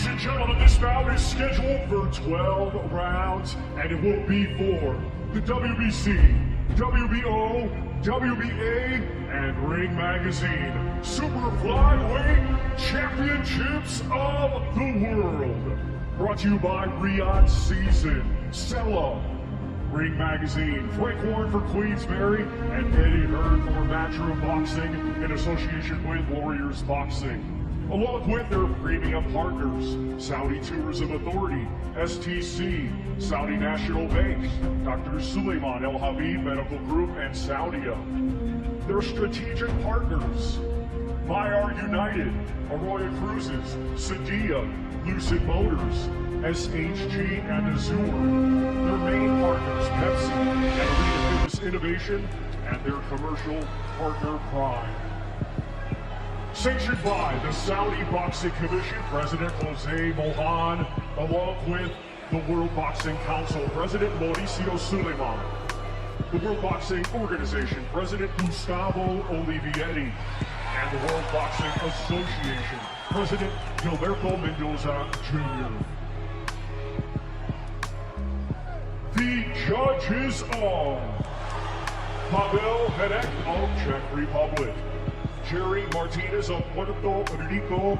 Ladies and gentlemen, this bout is scheduled for 12 rounds, and it will be for the WBC, WBO, WBA, and Ring Magazine Super Flyweight Championships of the World. Brought to you by Riyadh Season, Sella, Ring Magazine, Frank Warren for Queensberry, and Eddie Hearn for Matchroom Boxing in association with Warriors Boxing. Along with their premium partners, Saudi Tourism Authority, STC, Saudi National Bank, Dr. Suleiman El Habib Medical Group, and Saudia. Their strategic partners, Myar United, Arroyo Cruises, Sadia, Lucid Motors, SHG, and Azure. Their main partners, Pepsi, and Arena Fitness Innovation, and their commercial partner, Prime. Sanctioned by the Saudi Boxing Commission, President Jose Mohan, along with the World Boxing Council, President Mauricio Suleiman, the World Boxing Organization, President Gustavo Olivieri, and the World Boxing Association, President Gilberto Mendoza Jr. The judges are Pavel Hedek of Czech Republic, Jerry Martinez of Puerto Rico,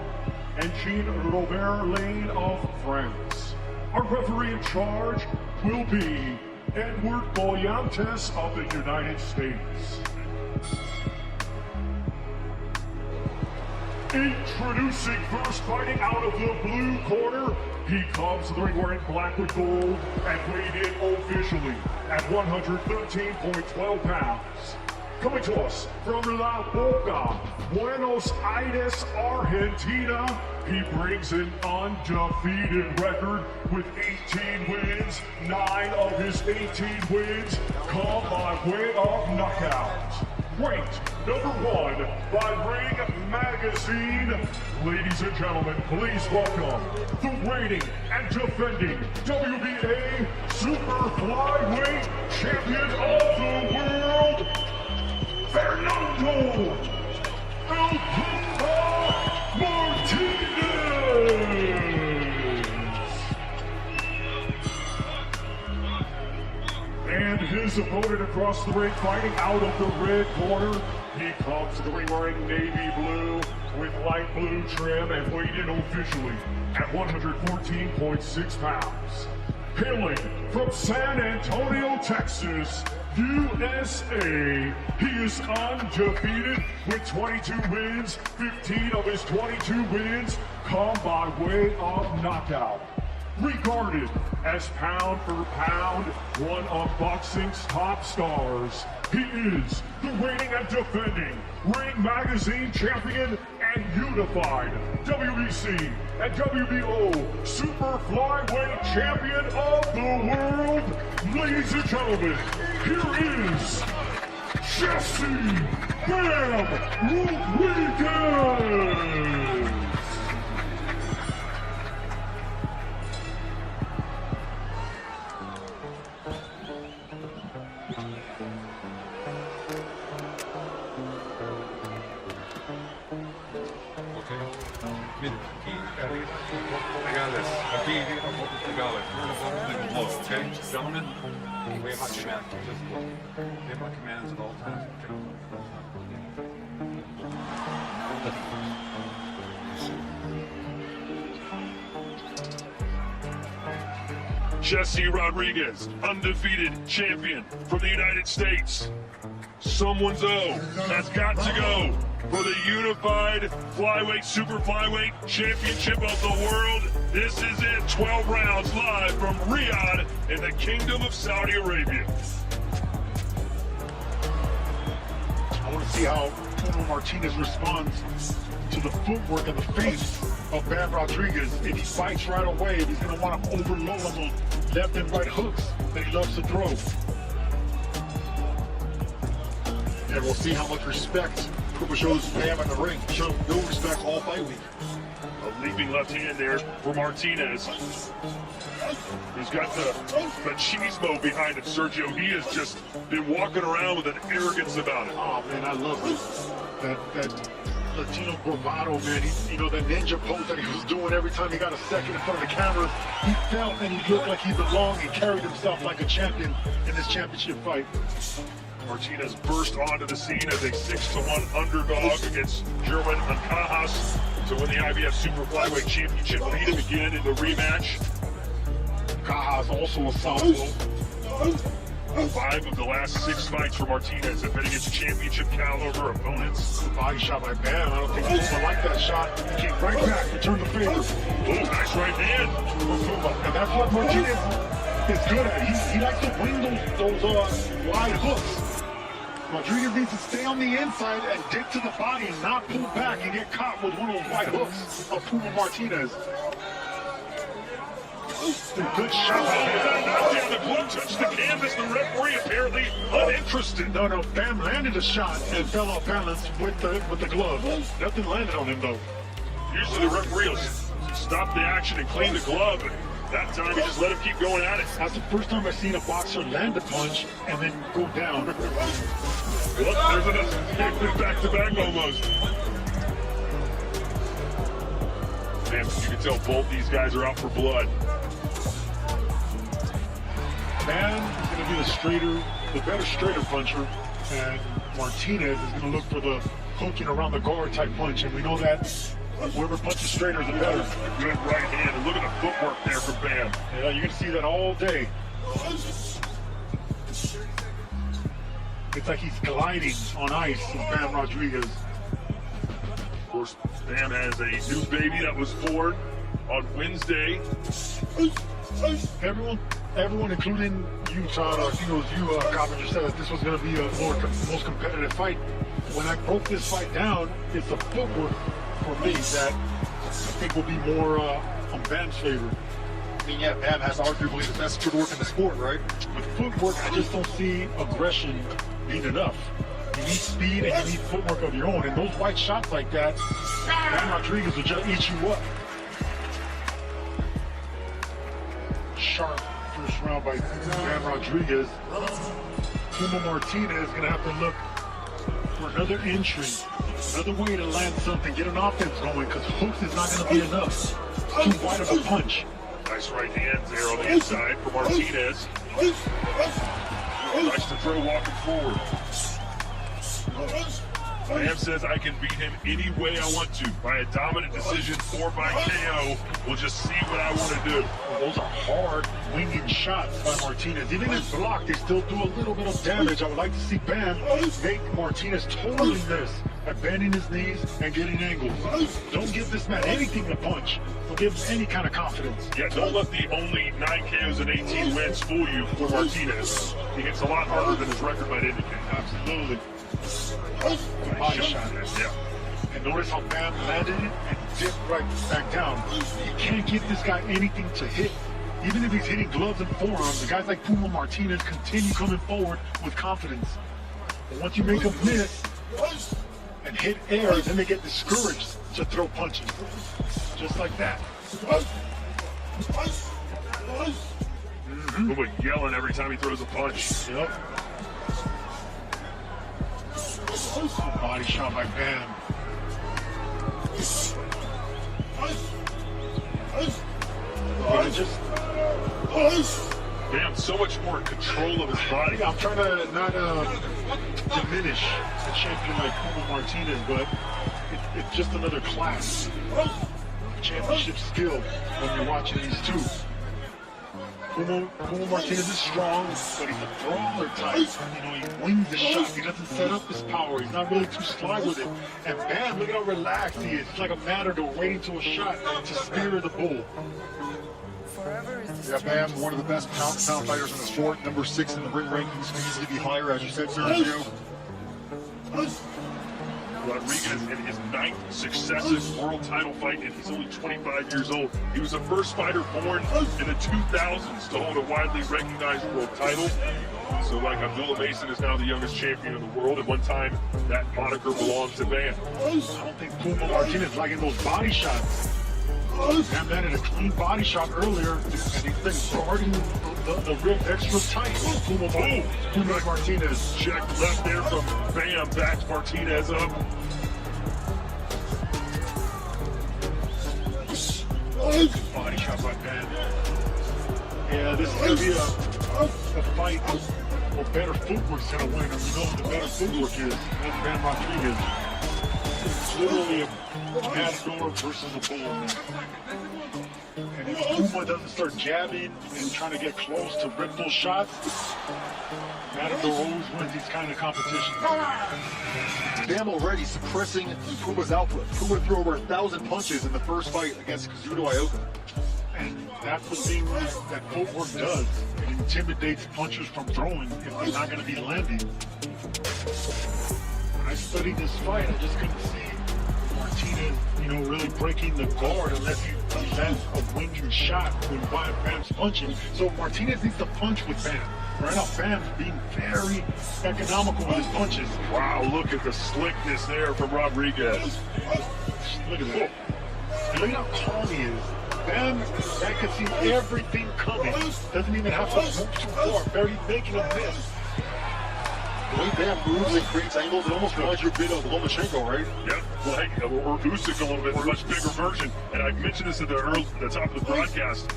and Jean Robert Lane of France. Our referee in charge will be Edward Boyantes of the United States. Introducing first, fighting out of the blue corner, he comes to the ring wearing black with gold and weighed in officially at 113.12 pounds. Coming to us from La Boca, Buenos Aires, Argentina, he brings an undefeated record with 18 wins. 9 of his 18 wins come by way of knockout. Ranked #1 by Ring Magazine. Ladies and gentlemen, please welcome the reigning and defending WBA Super Flyweight Champion of the World, Fernando Martinez! And his opponent across the ring, fighting out of the red corner, he comes to the ring wearing navy blue with light blue trim and weighed in officially at 114.6 pounds. Hailing from San Antonio, Texas, USA, he is undefeated with 22 wins. 15 of his 22 wins come by way of knockout. Regarded as pound for pound, one of boxing's top stars, he is the reigning and defending Ring Magazine champion and unified WBC and WBO Super Flyweight champion of the world. Ladies and gentlemen, here is Jesse Bam Rodriguez! I got this. Aquí, I got it. Look, okay? Gentlemen, we have my command. Just look. We have my commands at all times. Jesse Rodriguez, undefeated champion from the United States. Someone's O has got to go for the unified flyweight, super flyweight championship of the world. This is it, 12 rounds live from Riyadh in the Kingdom of Saudi Arabia. I want to see how Puma Martinez responds to the footwork and the face of Bam Rodriguez. If he fights right away, if he's going to want to overload on those left and right hooks that he loves to throw. And we'll see how much respect Puma shows Bam in the ring. Show him no respect all fight week. A leaping left hand there for Martinez. He's got the machismo behind him, Sergio. He has just been walking around with an arrogance about it. Oh man, I love this. That Latino bravado, man. You know, that ninja pose that he was doing every time he got a second in front of the cameras. He felt and he looked like he belonged and carried himself like a champion in this championship fight. Martinez burst onto the scene as a 6-1 underdog against German Ancajas to win the IBF Super Flyweight Championship. Beat him again in the rematch. Cajas also a southpaw. 5 of the last 6 fights for Martinez have been against championship caliber opponents. Body shot by Bam. I don't think Puma liked that shot. He came right back, returned the favor. Oh, nice right hand. And that's what Martinez is good at. He likes to wing those wide hooks. Rodriguez needs to stay on the inside and dig to the body and not pull back and get caught with one of those wide hooks of Puma Martinez. Good shot. Knockdown. The glove touched the canvas. The referee apparently uninterested. No, Bam landed a shot and fell off balance with the glove. Nothing landed on him though. Usually the referee will stop the action and clean the glove. And that time he just let him keep going at it. That's the first time I've seen a boxer land a punch and then go down. Look, there's another back-to-back almost. Man, you can tell both these guys are out for blood. Bam is going to be the better straighter puncher, and Martinez is going to look for the hooking around the guard type punch, and we know that whoever punches straighter is the better. Good right hand, and look at the footwork there from Bam. Yeah, you're going to see that all day. It's like he's gliding on ice with Bam Rodriguez. Of course, Bam has a new baby that was born on Wednesday. Everyone, including you, Todd, I think it was you, Coppinger, said that this was going to be a most competitive fight. When I broke this fight down, it's the footwork for me that I think will be more on Bam's favor. I mean, yeah, Bam has arguably the best footwork in the sport, right? With footwork, I just don't see aggression being enough. You need speed and you need footwork of your own. And those white shots like that, Bam Rodriguez will just eat you up. Sharp first round by Bam Rodriguez. Puma Martinez is going to have to look for another entry, another way to land something, get an offense going, because hooks is not going to be enough. It's too wide of a punch. Nice right hand there on the inside for Martinez. Nice to throw walking forward. Bam says I can beat him any way I want to, by a dominant decision or by KO. We'll just see what I want to do. Those are hard winging shots by Martinez. Even if blocked, they still do a little bit of damage. I would like to see Bam make Martinez totally miss by bending his knees and getting angles. Don't give this man anything to punch. Don't give him any kind of confidence. Yeah, don't let the only 9 KOs and 18 wins fool you for Martinez. He hits a lot harder than his record might indicate. Absolutely. Good body shot. Yeah. And notice how Bam landed it and dipped right back down. You can't give this guy anything to hit. Even if he's hitting gloves and forearms, the guys like Puma Martinez continue coming forward with confidence. But once you make them miss and hit air, then they get discouraged to throw punches. Just like that. Puma yelling every time he throws a punch. Yep. Body shot by Bam. Yeah, just Bam, so much more control of his body. I'm trying to not diminish a champion like Puma Martinez, but it's just another class. Championship skill when you're watching these two. Puma Martinez is strong, but he's a brawler type. You know, he wings the shot. He doesn't set up his power. He's not really too sly with it. And Bam, look at how relaxed he is. It's like a matador waiting to a shot to spear the bull. Yeah, Bam, one of the best pound-to-pound fighters in the sport. Number 6 in the ring rankings. Can easily be higher, as you said, Sergio. Rodriguez in his 9th successive world title fight, and he's only 25 years old. He was the first fighter born in the 2000s to hold a widely recognized world title. So like Abdullah Mason is now the youngest champion in the world. At one time, that moniker belonged to Bam. I don't think Puma Martinez liking those body shots. Bam landed a clean body shot earlier, and he's been guarding the rib extra tight. Puma Martinez. Check left there from Bam, backs Martinez up. Body shot by Ben. Yeah, this is going to be a fight where better footwork's going to win. And we know what the better footwork is. That's Ben Martinez. It's literally a matador versus a bull. And if Puma doesn't start jabbing and trying to get close to rip those shots, Matador always wins these kind of competitions. Bam already suppressing Puma's output. Puma threw over 1,000 punches in the first fight against Kazuto Ioka. And that's the thing that footwork does. It intimidates punchers from throwing if they're not going to be landing. When I studied this fight, I just couldn't see Martinez, really breaking the guard unless he lands a winging shot when Bam's punching. So Martinez needs to punch with Bam. Right now, Bam's being very economical with his punches. Wow, look at the slickness there from Rodriguez. Look at that. And look at how calm he is. Bam, that can see everything coming. Doesn't even have to move too far. Barely making a miss. The way Bam moves and creates angles, it almost reminds you a bit of Lomachenko, right? Yep. Well, hey, or Usyk a little bit, a much bigger version. And I mentioned this at the top of the broadcast.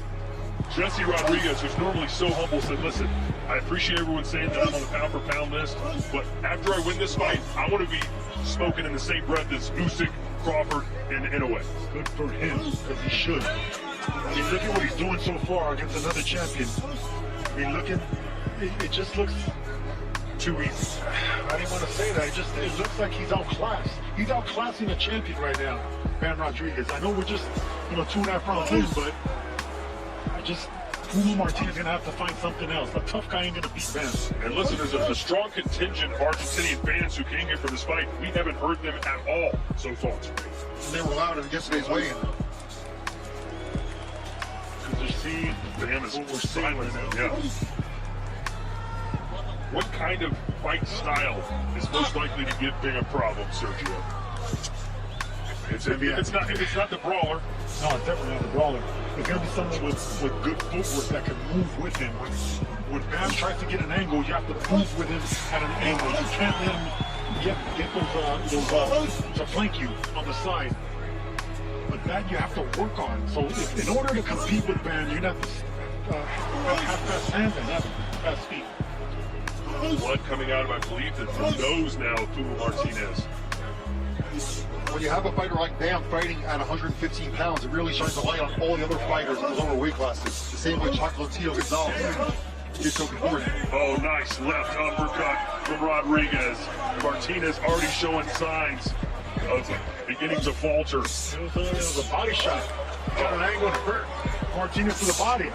Jesse Rodriguez, who's normally so humble, said, listen, I appreciate everyone saying that I'm on the pound-for-pound list, but after I win this fight, I want to be smoking in the same breath as Usyk, Crawford, and Inoue. Good for him, because he should. I mean, look at what he's doing so far against another champion. I mean, it just looks too easy. I didn't want to say that. It looks like he's outclassed. He's outclassing a champion right now, Fernando Rodriguez. I know we're just, 2.5 rounds in, but Puma Martinez is going to have to find something else. A tough guy ain't going to beat Ben. And listen, there's a strong contingent of Argentinian fans who came here for this fight. We haven't heard them at all so far. And they were loud in yesterday's weigh-in. Because they're seeing Bam is what we're seeing right now. Yeah. What kind of fight style is most likely to give Bam a problem, Sergio? If it's not the brawler. No, it's definitely not the brawler. It's going to be someone with good footwork that can move with him. When Bam tries to get an angle, you have to move with him at an angle. You can't let him get those to flank you on the side. But that you have to work on. So in order to compete with Bam, you're going to have fast hands and have fast feet. Blood coming out of, I believe, the nose now of Puma Martinez. When you have a fighter like Bam fighting at 115 pounds, it really shines a light on all the other fighters in the lower weight classes. The same way Chocolatito Gonzalez did so before him. Oh, nice left uppercut from Rodriguez. Martinez already showing signs of beginning to falter. It was a body shot. He got an angle to hurt Martinez to the body.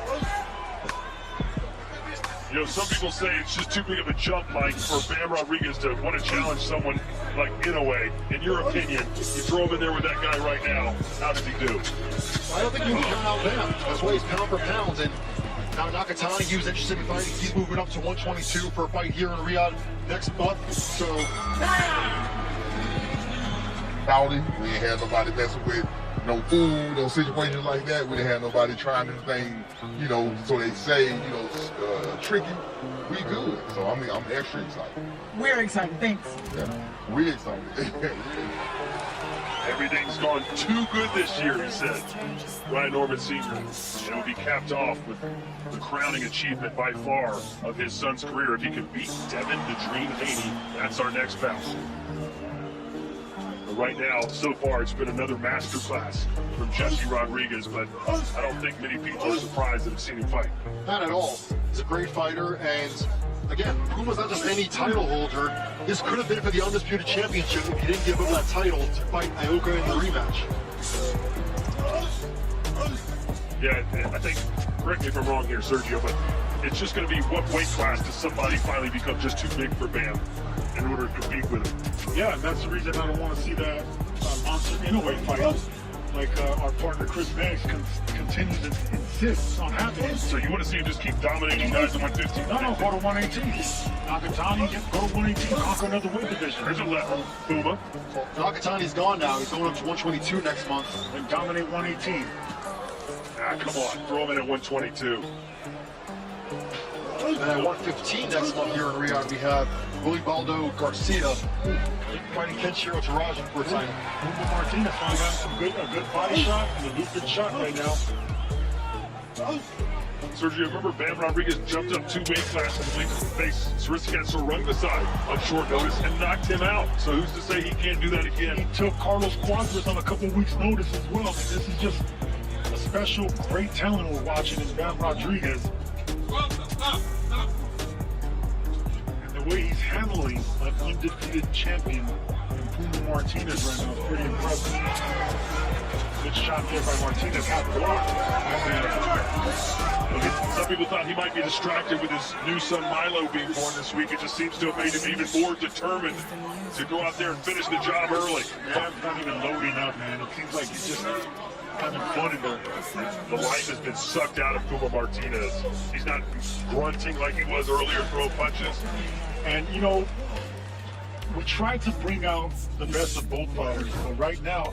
Some people say it's just too big of a jump, Mike, for Bam Rodriguez to want to challenge someone like Inoue. In your opinion, you throw him in there with that guy right now, how does he do? I don't think you can count out Bam. That's why he's pound for pound. And now Nakatani, he was interested in fighting. He's moving up to 122 for a fight here in Riyadh next month. So, Howdy, we ain't had nobody messing with no food or situations like that. We didn't have nobody trying anything, so they say, tricky. We good. So I'm extra excited. We're excited, thanks. Yeah, we excited. Everything's gone too good this year, he said. Ryan Norman Sr. And it will be capped off with the crowning achievement by far of his son's career. If he can beat Devin the Dream Haney, that's our next bout. But right now, so far, it's been another masterclass from Jesse Rodriguez, but I don't think many people are surprised that have seen him fight. not at all. He's a great fighter, and again, Puma's not just any title holder. This could have been for the Undisputed Championship if he didn't give him that title to fight Ioka in the rematch. Yeah, I think, correct me if I'm wrong here, Sergio, but it's just going to be what weight class does somebody finally become just too big for Bam in order to compete with him? Yeah, and that's the reason I don't want to see that monster Inoue fight. Like our partner Chris Banks continues to insist on having it. So you want to see him just keep dominating guys at 115? No, go to 118. Nakatani, go to 118, conquer another weight division. There's a left from Puma. Nakatani's gone now. He's going up to 122 next month. And dominate 118. Ah, come on, throw him in at 122. And at 115 next month here in Riyadh, we have Willie Baldo Garcia fighting Kenshiro Taraji for a title. Puma Martinez finally got a good body shot and a good shot right now. Sergio, remember Bam Rodriguez jumped up 2 weight classes to face Sriskat Sorungasai on short notice and knocked him out. So who's to say he can't do that again? He took Carlos Cuadras on a couple weeks' notice as well. This is just a special, great talent we're watching in Bam Rodriguez. And the way he's handling an undefeated champion in Puma Martinez right now is pretty impressive. Good shot there by Martinez, half blocked. Some people thought he might be distracted with his new son Milo being born this week. It just seems to have made him even more determined to go out there and finish the job early. Bam's not even loading up, man. It seems like he's just having fun in there. The life has been sucked out of Puma Martinez. He's not grunting like he was earlier, throwing punches. And, you know, we tried to bring out the best of both fighters, but right now,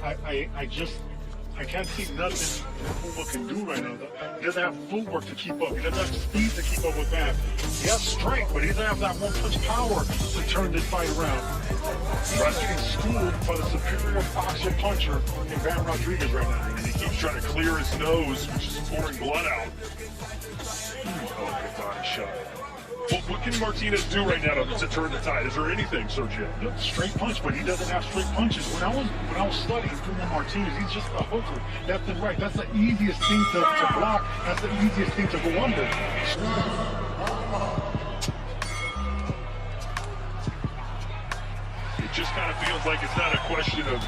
I can't see nothing Puma can do right now. He doesn't have footwork to keep up. He doesn't have speed to keep up with Bam. He has strength, but he doesn't have that one-punch power to turn this fight around. He's getting schooled by the superior boxer puncher in Bam Rodriguez right now. And he keeps trying to clear his nose, which is pouring blood out. Oh, good body shot. What can Martinez do right now to turn the tide? Is there anything, Sergio? Straight punch, but he doesn't have straight punches. When I was studying Puma Martinez, he's just a hooker, left and right. That's the easiest thing to block. That's the easiest thing to go under. It just kind of feels like it's not a question of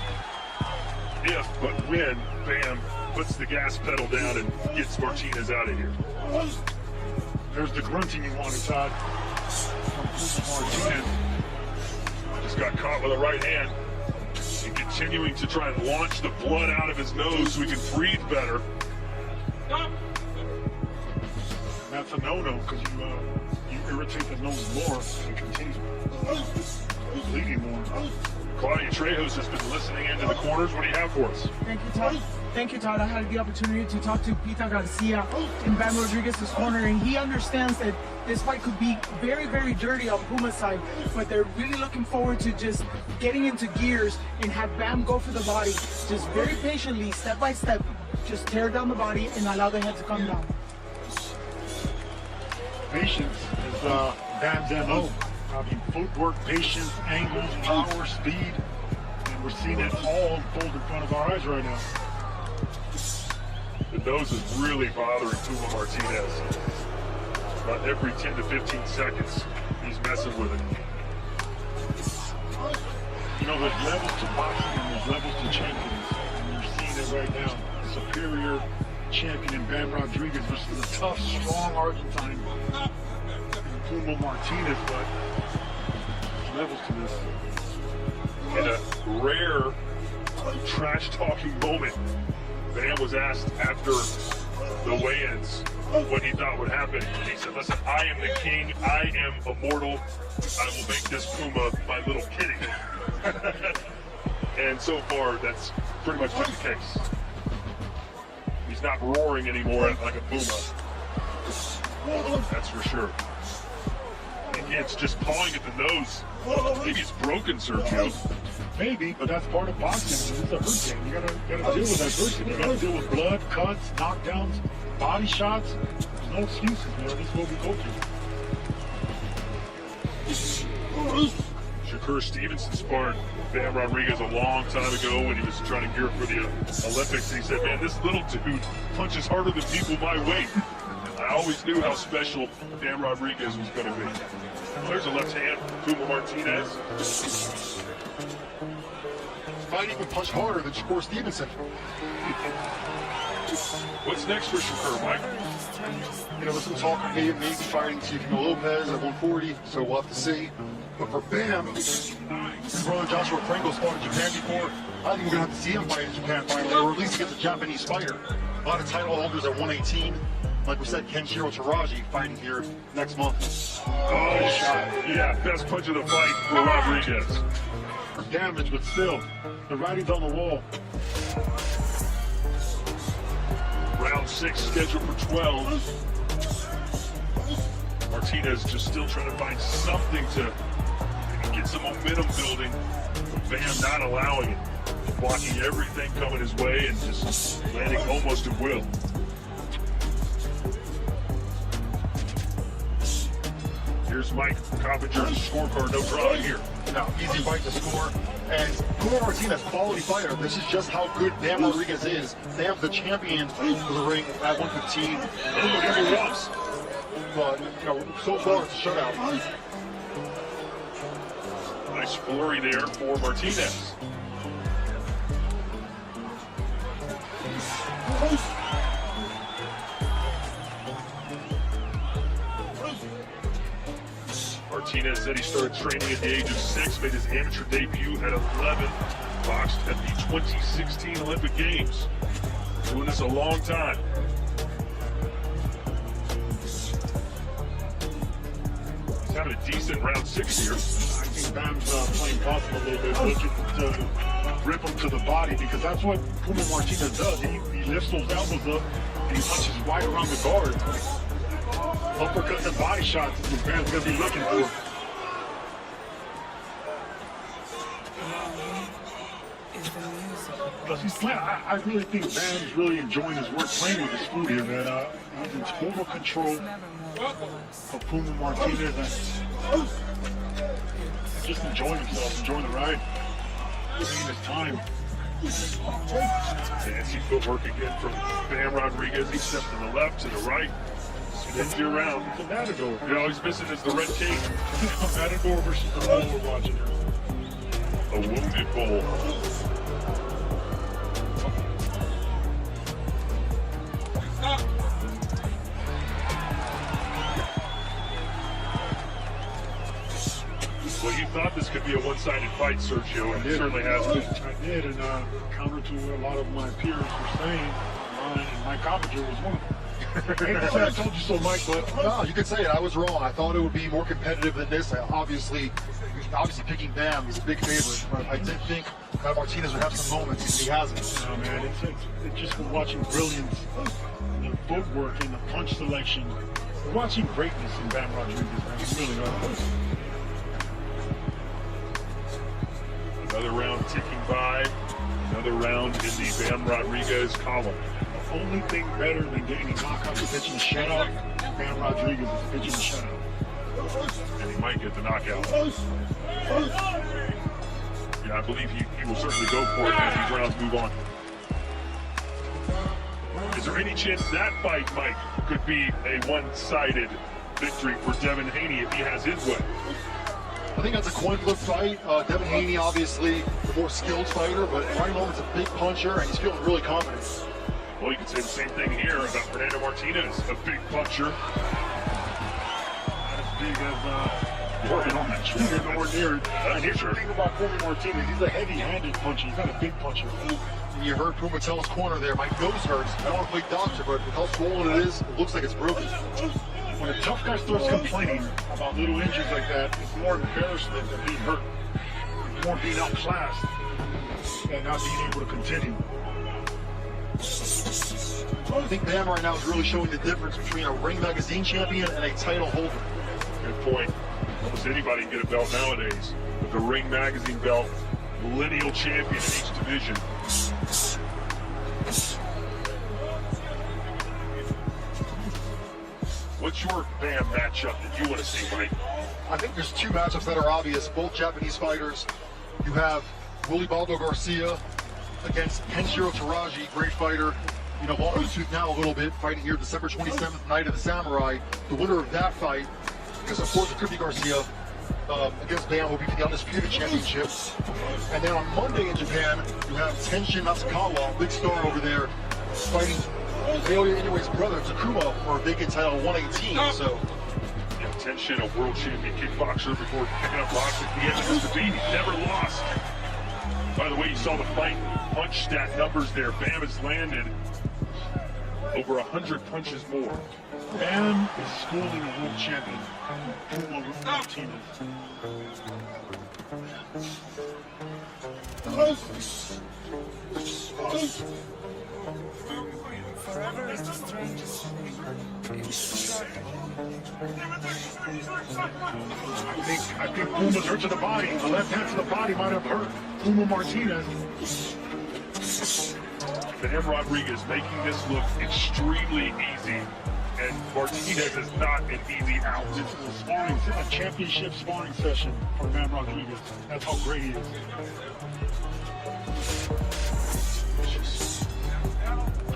if, but when Bam puts the gas pedal down and gets Martinez out of here. There's the grunting you wanted, Todd, from Puma Martinez. Just got caught with a right hand and continuing to try and launch the blood out of his nose so he can breathe better. That's a no-no because you irritate the nose more and continue bleeding more. Claudia Trejos has been listening into the corners. What do you have for us? Thank you, Todd. Thank you, Todd. I had the opportunity to talk to Pita Garcia in Bam Rodriguez's corner, and he understands that this fight could be very, very dirty on Puma's side, but they're really looking forward to just getting into gears and have Bam go for the body, just very patiently, step by step, just tear down the body and allow the head to come down. Patience is Bam's MO. I mean, footwork, patience, angles, power, speed, and we're seeing it all unfold in front of our eyes right now. The nose is really bothering Puma Martinez. About every 10 to 15 seconds, he's messing with it. You know, there's levels to boxing and there's levels to champions. And you're seeing it right now. The superior champion in Bam Rodriguez versus a tough, strong Argentine in Puma Martinez, but there's levels to this. In a rare trash-talking moment, Bam was asked after the weigh-ins what he thought would happen. He said, listen, I am the king, I am immortal, I will make this Puma my little kitty. And so far, that's pretty much been the case. He's not roaring anymore like a Puma. That's for sure. And it's just pawing at the nose. Maybe it's broken, Sergio. Maybe, but that's part of boxing. It's a hurt game. You gotta deal with adversity. You gotta deal with blood, cuts, knockdowns, body shots. There's no excuses, man. This is what we go through. Shakur Stevenson sparred Bam Rodriguez a long time ago when he was trying to gear up for the Olympics. And he said, man, this little dude punches harder than people my weight. I always knew how special Bam Rodriguez was going to be. There's a left hand, Puma Martinez. Might even punch harder than Shakur Stevenson. What's next for Shakur, Mike? You know, there's some talk of maybe fighting Teofimo Lopez at 140, so we'll have to see. But for Bam, his brother Joshua Franco fought in Japan before. I think we're going to have to see him fight in Japan finally, or at least against a Japanese fighter. A lot of title holders at 118. Like we said, Kenshiro Taraji fighting here next month. Oh, yeah, best punch of the fight for Rodriguez. Damage, but still, the writing's on the wall. Round 6 scheduled for 12. Martinez just still trying to find something to get some momentum building. Bam not allowing it. Blocking everything coming his way and just landing almost at will. Here's Mike Coppinger's scorecard. No drama here. No, easy fight to score. And Puma Martinez, quality fighter. This is just how good Bam Rodriguez is. Bam's the champion of the ring at 115. Puma never lost. But, you know, so far it's a shutout. Nice flurry there for Martinez. Martinez said he started training at the age of 6, made his amateur debut at 11, boxed at the 2016 Olympic Games. Doing this a long time. He's having a decent round 6 here. I think Bam's playing possum a little bit, looking to rip him to the body, because that's what Puma Martinez does. He lifts those elbows up and he punches right around the guard. Uppercuts and body shots is what Bam's going to be looking for. Plus he's playing, I really think Bam's really enjoying his work playing with his food here, man. He's in total control of Puma Martinez and just enjoying himself, enjoying the ride, taking his time. Fancy footwork again from Bam Rodriguez. He steps to the left, to the right. Spins you around. It's a matador. You know, he's missing is the red tape. A matador versus the bull we're watching here. A wounded bull. Well, you thought this could be a one-sided fight, Sergio, and it certainly has been. I did, and counter to what a lot of my peers were saying, and Mike Coppinger was one of them. I told you so, Mike, but no, you could say it. I was wrong. I thought it would be more competitive than this. Obviously picking Bam, he's a big favorite, but I did think that Martinez would have some moments, and he hasn't. No, man, it's just been watching brilliance, the footwork and the punch selection. We're watching greatness in Bam Rodriguez, man. We really are. Another round ticking by. Another round in the Bam Rodriguez column. The only thing better than getting a knockout is pitching a shutout. Bam Rodriguez is pitching a shutout. And he might get the knockout. Yeah, I believe he will certainly go for it as these rounds move on. Is there any chance that fight, Mike, could be a one-sided victory for Devin Haney if he has his way? I think that's a coin flip fight. Devin Haney, obviously, the more skilled fighter, but right now it's a big puncher, and he's feeling really confident. Well, you can say the same thing here about Fernando Martinez, a big puncher. Not as big as working on that trigger, nowhere near it. And here's the thing about Puma Martinez, he's a heavy-handed puncher, he's not a big puncher. And you heard Puma tell his corner there, my nose hurts. I don't want to play doctor, but with how swollen it is, it looks like it's broken. When a tough guy starts complaining about little injuries like that, it's more embarrassment than being hurt. It's more being outclassed and not being able to continue. I think Bam right now is really showing the difference between a Ring Magazine champion and a title holder. Good point. Almost anybody can get a belt nowadays. With the Ring Magazine belt, millennial champion in each division. What's your Bam matchup that you want to see, Mike? I think there's two matchups that are obvious, both Japanese fighters. You have Willie Baldo Garcia against Kenshiro Taraji, great fighter. You know, long in the tooth now a little bit, fighting here December 27th, Night of the Samurai. The winner of that fight, because of course it could be Garcia, against Bam will be for the Undisputed Championship. And then on Monday in Japan, you have Tenshin Nasukawa, big star over there, fighting Naoya Inoue's brother, Takuma, for a vacant title 118. So, yeah, Tenshin, a world champion kickboxer before picking up boxing at the end of his defeat. He never lost. By the way, you saw the fight punch stat numbers there. Bam has landed over 100 punches more. Bam is schooling a world champion, Puma Martinez. Forever is the strangest thing. I think Puma's hurt to the body. The left hand to the body might have hurt Puma Martinez. Fernando Rodriguez making this look extremely easy, and Martinez is not an easy out. This is a championship sparring session for Fernando Rodriguez. That's how great he is.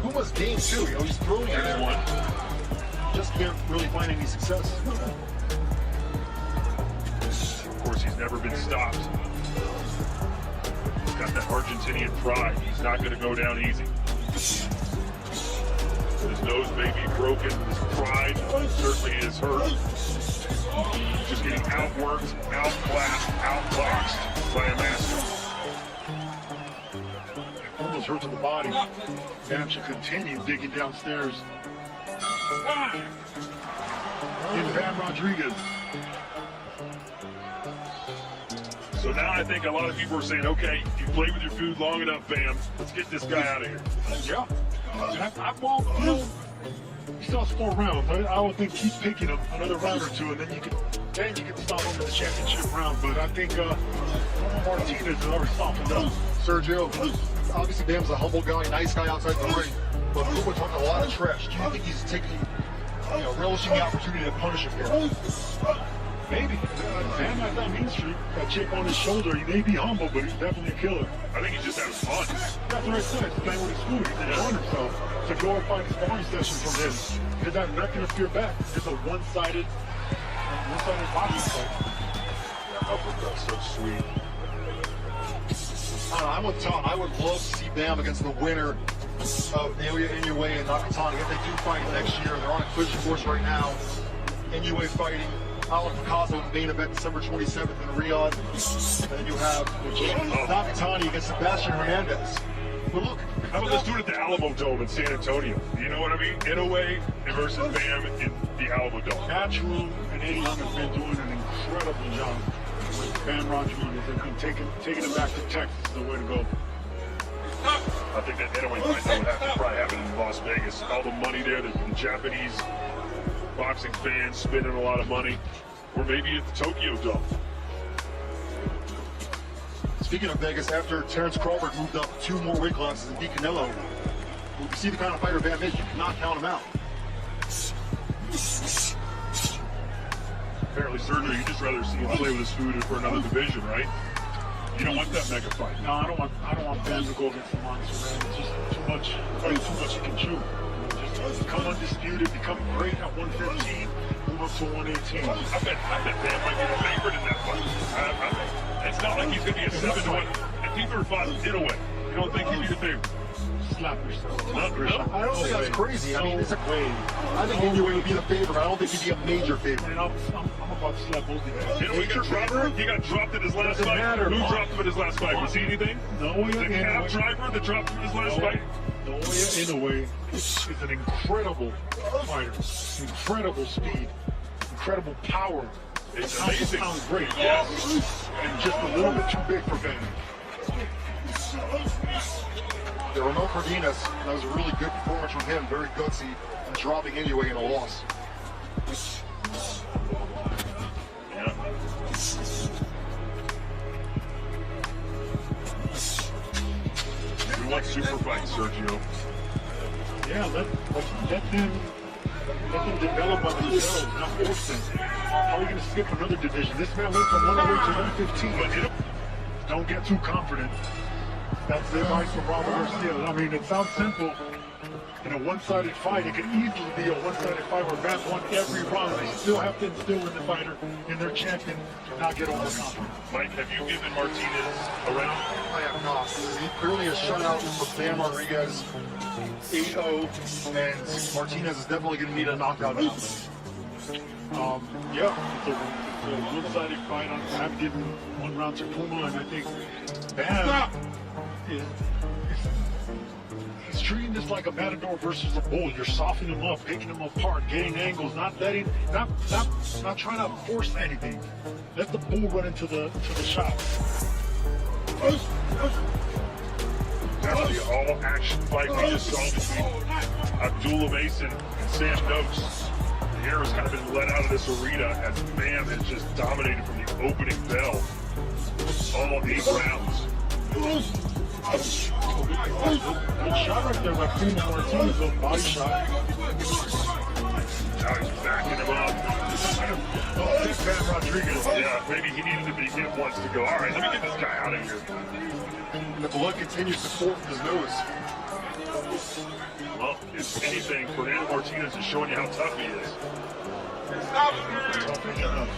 Puma's game too, you know, he's throwing everyone. Just can't really find any success. Of course, he's never been stopped. He's got that Argentinian pride. He's not going to go down easy. His nose may be broken. His pride certainly is hurt. Just getting outworked, outclassed, outboxed by a master. Almost hurt to the body. Bam should continue digging downstairs. In Bam Rodriguez. So now I think a lot of people are saying, okay, you played with your food long enough, Bam. Let's get this guy out of here. Yeah. Well, you know, he still has 4 rounds. I would think keep picking him another round or two, and then you can stop him in the championship round. But I think Martinez has already softened up. Sergio, obviously Bam's a humble guy, nice guy outside the ring, but Puma talking a lot of trash. Do you think he's taking, relishing the opportunity to punish him here? Maybe. Bam has that mean streak, that chip on his shoulder. He may be humble, but he's definitely a killer. I think he's just having fun. That's what I said. He's playing with his food. He's enjoying himself. To go and find a sparring session from him. Because that not going to fear back. It's a one-sided boxing fight. That's so sweet. I'm with Tom. I would love to see Bam against the winner of Naoya Inoue and Nakatani. If they do fight next year, they're on a collision course right now. Inoue fighting Alan Picasso in the main event December 27th in Riyadh. And then you have Nakatani against Sebastian Hernandez. But look, how about let's do it at the Alamo Dome in San Antonio? You know what I mean? Inoue versus Bam in the Alamo Dome. Natural and Eddie Young have been doing an incredible job with Bam Rodriguez and taking him back to Texas is the way to go. I think that Inoue fight that would have to probably happen in Las Vegas. All the money there, the Japanese boxing fans spending a lot of money, or maybe at the Tokyo Dome. speaking of Vegas, after Terrence Crawford moved up 2 more weight classes and beat Canelo, you see the kind of fighter Bam is, you cannot count him out. Apparently, Sergio, you just rather see him play with his food for another division, right? You don't want that mega fight. No, I don't want Bam to go against the monster, man. It's just too much. Probably too much he can chew. Just become undisputed, become great at 115, move up to 118. I bet Bam might be the favorite in that fight. It's not like he's going to be a 7-1. If he were to fight Inoue, you don't think he'd be the favorite? Slap yourself. Not really. I don't think that's crazy. I mean, it's a way. I think Inoue would be the favorite. I don't think he'd be a major favorite. And I'm about to slap both of you. Inoue got dropped. He got dropped in his last Doesn't fight. matter. Who dropped him in his last fight? Was he anything? No, The cab driver that dropped him in his last fight? Naoya Inoue is an incredible fighter, incredible speed, incredible power. It's amazing. Sounds great. Yes. And just a little bit too big for Bam. Fernando Martinez, that was a really good performance from him, very gutsy, and dropping Inoue in a loss. Yeah. We want super fights, Sergio. Yeah, let them develop on themselves, not force them. How are you going to skip another division? This man went from 108 to 115. But don't get too confident. That's the advice from Robert Garcia. I mean, it sounds simple. In a one-sided fight, it could easily be a one-sided fight where Bam won every round. They still have to instill in the fighter, in their champion, to not get overconfident. Mike, have you given Martinez a round? I have not. He clearly a shutout for Bam Rodriguez, 8-0, and Martinez is definitely going to need a knockout now. Yeah, it's a one-sided fight. I'm giving 1 round to Puma, and I think Bam he's treating this like a matador versus a bull. You're softening him up, picking him apart, getting angles, not trying to force anything. Let the bull run into the shot. That's the all-action fight we just saw between Abdullah Mason and Sam Noakes. The air has kind of been let out of this arena as Bam has just dominated from the opening bell. All 8 rounds. Good shot right there by Puma Martinez, a body shot. Now he's backing him up. Oh, big Bam Rodriguez. Yeah, maybe he needed to be hit once to go, all right, let me get this guy out of here. The blood continues to pour from his nose. Well, if anything, Fernando Martinez is showing you how tough he is. Tough enough.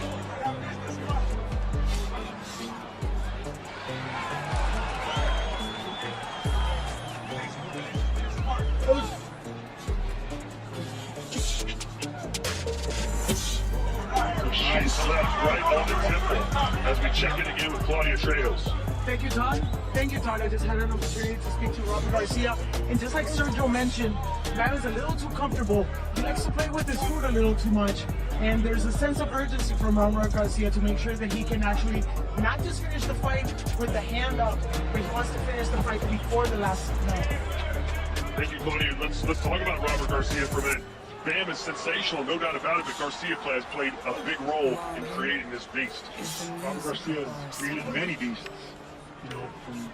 Nice left, right on the temple as we check in again with Claudia Trejos. Thank you, Todd. Thank you, Todd. I just had an opportunity to speak to Robert Garcia. And just like Sergio mentioned, Bam is a little too comfortable. He likes to play with his foot a little too much. And there's a sense of urgency from Robert Garcia to make sure that he can actually not just finish the fight with the hand up, but he wants to finish the fight before the last round. Thank you, Claudia. Let's talk about Robert Garcia for a minute. Bam is sensational, no doubt about it, but Garcia has played a big role in creating this beast. Robert Garcia has created many beasts. You know, from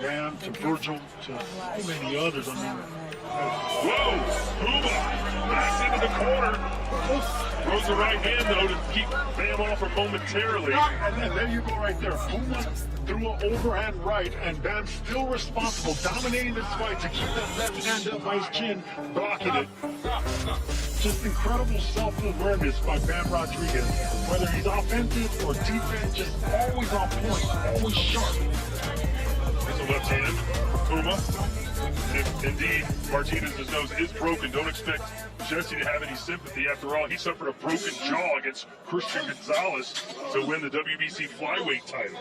Bam to Virgil to so many others. I mean, Whoa! Puma backs into the corner. Throws the right hand, though, to keep Bam off her momentarily. and there you go right there. Puma threw an overhand right, and Bam still responsible, dominating this fight to keep that left hand up by his chin, blocking it. Just incredible self-awareness by Bam Rodriguez. Whether he's offensive or defense, just always on point, always sharp. There's a left hand, Puma. And if indeed Martinez's nose is broken, don't expect Jesse to have any sympathy. After all, he suffered a broken jaw against Christian Gonzalez to win the WBC flyweight title.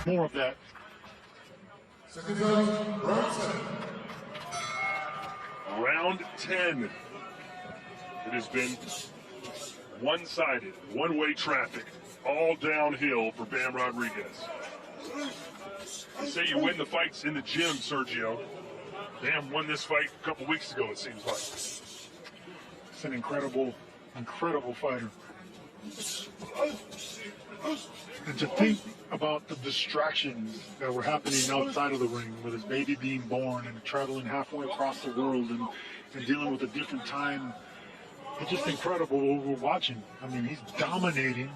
More of that. Round 10. It has been one-sided, one-way traffic, all downhill for Bam Rodriguez. They say you win the fights in the gym, Sergio. Bam won this fight a couple weeks ago, it seems like. It's an incredible, incredible fighter. And to think about the distractions that were happening outside of the ring, with his baby being born and traveling halfway across the world and dealing with a different time, it's just incredible what we're watching. I mean, he's dominating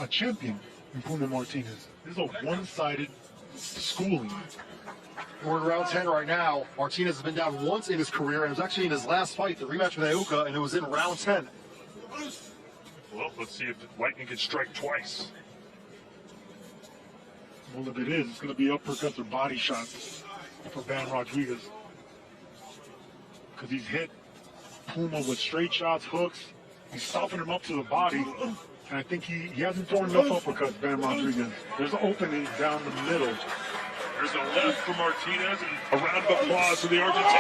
a champion in Puma Martinez. This is a one-sided schooling. We're in round 10 right now. Martinez has been down once in his career, and it was actually in his last fight, the rematch with Ayuka, and it was in round 10. Well, let's see if lightning can strike twice. Well, if it is, it's going to be uppercuts or body shots for Bam Rodriguez. Because he's hit Puma with straight shots, hooks. He's softened him up to the body. And I think he hasn't thrown enough uppercuts, Bam Rodriguez. There's an opening down the middle. There's a left for Martinez and a round of applause for the Argentine.